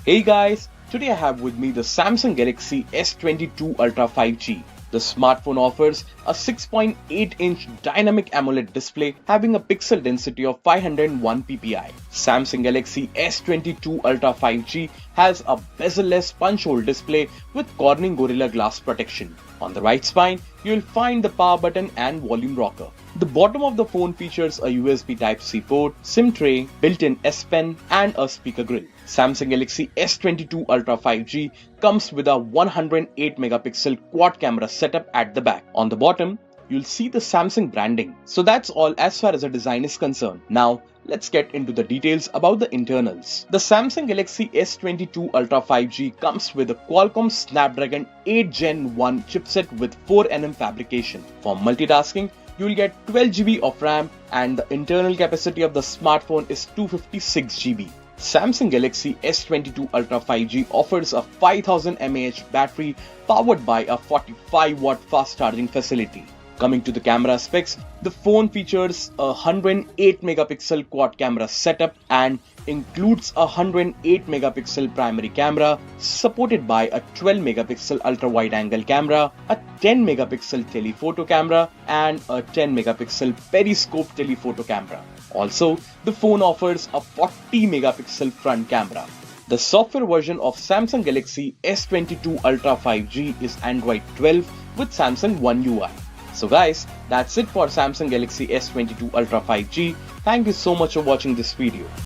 Hey guys, today I have with me the Samsung Galaxy S22 Ultra 5G. The smartphone offers a 6.8-inch dynamic AMOLED display having a pixel density of 501 ppi. Samsung Galaxy S22 Ultra 5G has a bezel-less punch-hole display with Corning Gorilla Glass protection. On the right spine, you will find the power button and volume rocker. The bottom of the phone features a USB Type-C port, SIM tray, built-in S Pen and a speaker grill. Samsung Galaxy S22 Ultra 5G comes with a 108 megapixel quad camera setup at the back. On the bottom, you'll see the Samsung branding. So that's all as far as the design is concerned. Now, let's get into the details about the internals. The Samsung Galaxy S22 Ultra 5G comes with a Qualcomm Snapdragon 8 Gen 1 chipset with 4nm fabrication. For multitasking, you will get 12GB of RAM and the internal capacity of the smartphone is 256GB. Samsung Galaxy S22 Ultra 5G offers a 5000 mAh battery powered by a 45-watt fast charging facility. Coming to the camera specs, the phone features a 108 megapixel quad camera setup and includes a 108 megapixel primary camera supported by a 12 megapixel ultra wide angle camera, a 10 megapixel telephoto camera and a 10 megapixel periscope telephoto camera. Also, the phone offers a 40 megapixel front camera. The software version of Samsung Galaxy S22 Ultra 5G is Android 12 with Samsung One UI. So guys, that's it for Samsung Galaxy S22 Ultra 5G. Thank you so much for watching this video.